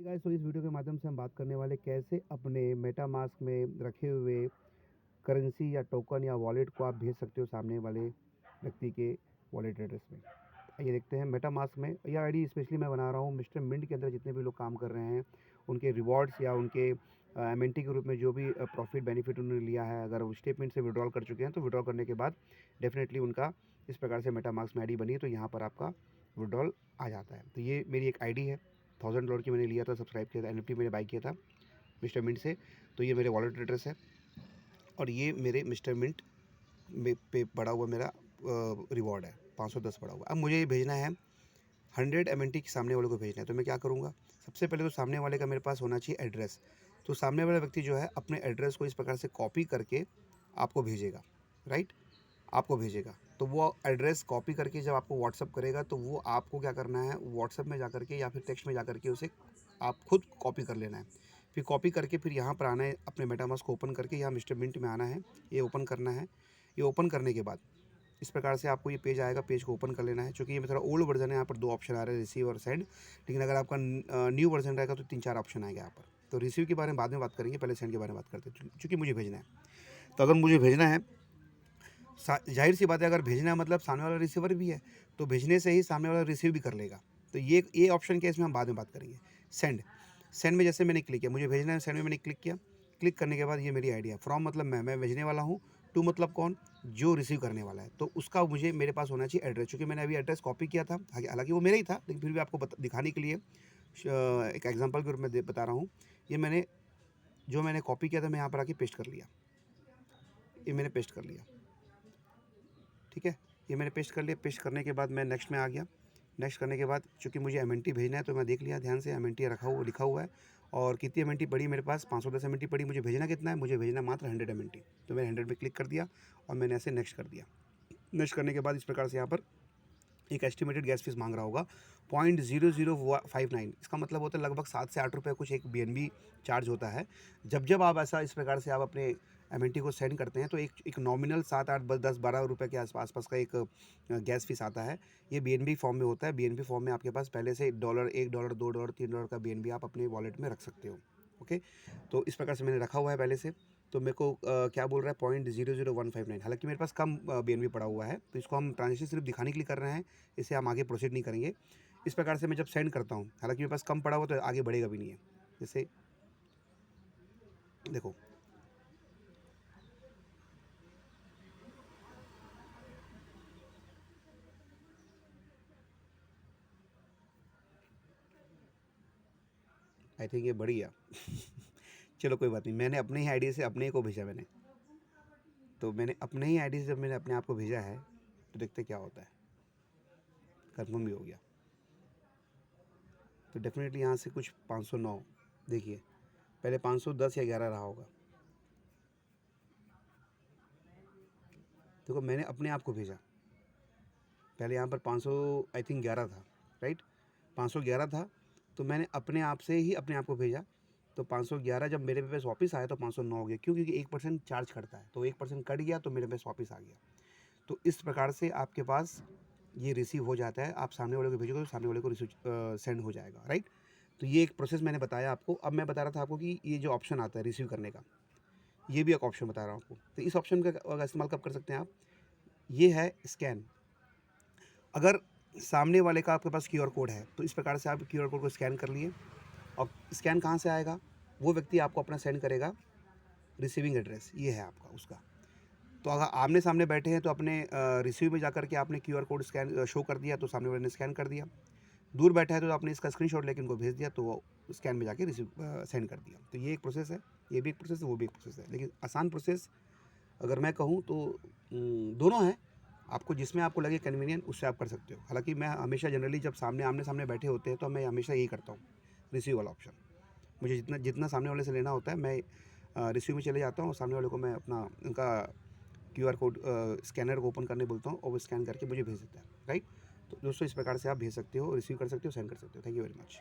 Guys, तो इस video के माध्यम से हम बात करने वाले कैसे अपने मेटामास्क में रखे हुए करेंसी या टोकन या वॉलेट को आप भेज सकते हो सामने वाले व्यक्ति के वॉलेट एड्रेस में। आइए देखते हैं मेटामास्क में। यह आईडी स्पेशली मैं बना रहा हूँ मिस्टर मिंट के अंदर जितने भी लोग काम कर रहे हैं उनके रिवॉर्ड्स या उनके एमएनटी के रूप में जो भी प्रॉफिट बेनिफिट उन्होंने लिया है, अगर वो स्टेटमेंट से विड्रॉल कर चुके हैं तो विड्रॉल करने के बाद डेफिनेटली उनका इस प्रकार से मेटामास्क में आईडी बनी तो यहाँ पर आपका विड्रॉल आ जाता है। तो ये मेरी एक आईडी है, $1000 की मैंने लिया था, सब्सक्राइब किया था, एनएफटी मैंने बाई किया था मिस्टर मिंट से। तो ये मेरे वॉलेट एड्रेस है और ये मेरे मिस्टर मिंट में पे पड़ा हुआ मेरा रिवॉर्ड है, 510 पड़ा हुआ। अब मुझे ये भेजना है 100 एमएनटी के सामने वाले को भेजना है, तो मैं क्या करूँगा? सबसे पहले तो सामने वाले का मेरे पास होना चाहिए एड्रेस। तो सामने वाला व्यक्ति जो है अपने एड्रेस को इस प्रकार से कॉपी करके आपको भेजेगा, राइट? आपको भेजेगा। तो वो एड्रेस कॉपी करके जब आपको व्हाट्सअप करेगा तो वो आपको क्या करना है, व्हाट्सअप में जाकर के या फिर टेक्स्ट में जाकर के उसे आप खुद कॉपी कर लेना है। फिर कॉपी करके फिर यहाँ पर आना है, अपने मेटामास्क को ओपन करके यहाँ मिस्टर मिंट में आना है, ये ओपन करना है। ये ओपन करने के बाद इस प्रकार से आपको ये पेज आएगा, पेज को ओपन कर लेना है। चूँकि ये थोड़ा ओल्ड वर्जन है, यहाँ पर 2 ऑप्शन आ रहे हैं, रिसीव और सेंड। लेकिन अगर आपका न्यू वर्जन रहेगा तो 3-4 ऑप्शन आएगा यहाँ पर। तो रिसीव के बारे में बाद में बात करेंगे, पहले सेंड के बारे में बात करते हैं, चूँकि मुझे भेजना है। तो अगर मुझे भेजना है, जाहिर सी बात है, अगर भेजना है मतलब सामने वाला रिसीवर भी है, तो भेजने से ही सामने वाला रिसीव भी कर लेगा। तो ये ऑप्शन क्या है, इसमें हम बाद में बात करेंगे। सेंड सेंड में जैसे मैंने क्लिक किया, मुझे भेजना है, सेंड में मैंने क्लिक किया। क्लिक करने के बाद ये मेरी आईडी है। फ्रॉम मतलब मैं भेजने वाला हूँ। टू मतलब कौन? जो रिसीव करने वाला है। तो उसका मुझे मेरे पास होना चाहिए एड्रेस, चूँकि मैंने अभी एड्रेस कॉपी किया था, हालांकि वो मेरा ही था, लेकिन फिर भी आपको दिखाने के लिए एक एग्जाम्पल के रूप में बता रहा हूँ। ये मैंने कॉपी किया था, मैं यहाँ पर आके पेस्ट कर लिया। ये मैंने पेस्ट कर लिया, ठीक है। ये मैंने पेस्ट कर लिया। पेस्ट करने के बाद मैं नेक्स्ट में आ गया। नेक्स्ट करने के बाद चूँकि मुझे एमएनटी भेजना है तो मैं देख लिया ध्यान से, एमएनटी लिखा हुआ है और कितनी एमएनटी पड़ी मेरे पास, 510 एमएनटी पड़ी। मुझे भेजना कितना है? मुझे भेजना मात्र 100 एमएनटी। तो मैंने 100 पे क्लिक कर दिया और मैंने ऐसे नेक्स्ट कर दिया। नेक्स्ट करने के बाद इस प्रकार से यहाँ पर एक एस्टिमेटेड गैस फीस मांग रहा होगा 0.0059। इसका मतलब होता है लगभग 7 से 8 रुपये कुछ एक बीएनबी चार्ज होता है। जब आप ऐसा इस प्रकार से आप अपने एमएनटी को सेंड करते हैं तो एक नॉमिनल 7, 8, 10, 12 रुपये के आसपास का एक गैस फीस आता है। ये बीएनबी फॉर्म में होता है। बीएनबी फॉर्म में आपके पास पहले से $1, $1, $2, $3 का बीएनबी आप अपने वॉलेट में रख सकते हो। ओके, तो इस प्रकार से मैंने रखा हुआ है पहले से। तो मेरे को क्या बोल रहा है 0.00159। हालांकि मेरे पास कम बीएनबी पड़ा हुआ है, तो इसको हम ट्रांजेक्शन सिर्फ दिखाने के लिए कर रहे हैं, इसे हम आगे प्रोसीड नहीं करेंगे। इस प्रकार से मैं जब सेंड करता हूँ, हालांकि मेरे पास कम पड़ा हुआ तो आगे बढ़ेगा भी नहीं है। जैसे देखो, आई थिंक ये बढ़ गया। चलो कोई बात नहीं, मैंने अपने ही आईडी से अपने ही को भेजा मैंने। तो मैंने अपने ही आईडी से जब मैंने अपने आप को भेजा है तो देखते क्या होता है। कन्फर्म भी हो गया। तो डेफिनेटली यहाँ से कुछ 509, देखिए पहले 510 या 11 रहा होगा। देखो मैंने अपने आप को भेजा, पहले यहाँ पर 500 आई थिंक 11 था, राइट? 511 था, तो मैंने अपने आप से ही अपने आप को भेजा। तो 511 जब मेरे पास वापस आया तो 509 हो गया। क्यों? क्योंकि 1% चार्ज करता है, तो 1% कट गया तो मेरे पास वापस आ गया। तो इस प्रकार से आपके पास ये रिसीव हो जाता है। आप सामने वाले को भेजोगे तो सामने वाले को रिसीव सेंड हो जाएगा, राइट? तो ये एक प्रोसेस मैंने बताया आपको। अब मैं बता रहा था आपको कि ये जो ऑप्शन आता है रिसीव करने का, ये भी एक ऑप्शन बता रहा हूँ आपको। तो इस ऑप्शन का इस्तेमाल कब कर सकते हैं आप? ये है स्कैन। अगर सामने वाले का आपके पास क्यूआर कोड है तो इस प्रकार से आप क्यूआर कोड को स्कैन कर लिए। और स्कैन कहाँ से आएगा? वो व्यक्ति आपको अपना सेंड करेगा रिसीविंग एड्रेस, ये है आपका उसका। तो अगर आमने सामने बैठे हैं तो अपने रिसीव में जाकर के आपने क्यूआर कोड स्कैन शो कर दिया तो सामने वाले ने स्कैन कर दिया। दूर बैठा है तो आपने इसका स्क्रीनशॉट लेके उनको भेज दिया तो वो स्कैन में जाके रिसीव सेंड कर दिया। तो ये एक प्रोसेस है, ये भी एक प्रोसेस है, वो भी एक प्रोसेस है। लेकिन आसान प्रोसेस अगर मैं कहूँ तो दोनों हैं। आपको जिसमें आपको लगे कन्वीनियंट उससे आप कर सकते हो। हालांकि मैं हमेशा जनरली जब आमने सामने बैठे होते हैं तो मैं हमेशा यही करता हूँ, रिसीव वाला ऑप्शन। मुझे जितना जितना सामने वाले से लेना होता है मैं रिसीव में चले जाता हूँ और सामने वाले को मैं अपना उनका क्यूआर कोड स्कैनर को ओपन करने बोलता हूँ और वो स्कैन करके मुझे भेज देता है, राइट? तो दोस्तों इस प्रकार से आप भेज सकते हो, रिसीव कर सकते हो, सेंड कर सकते हो। Thank you very much.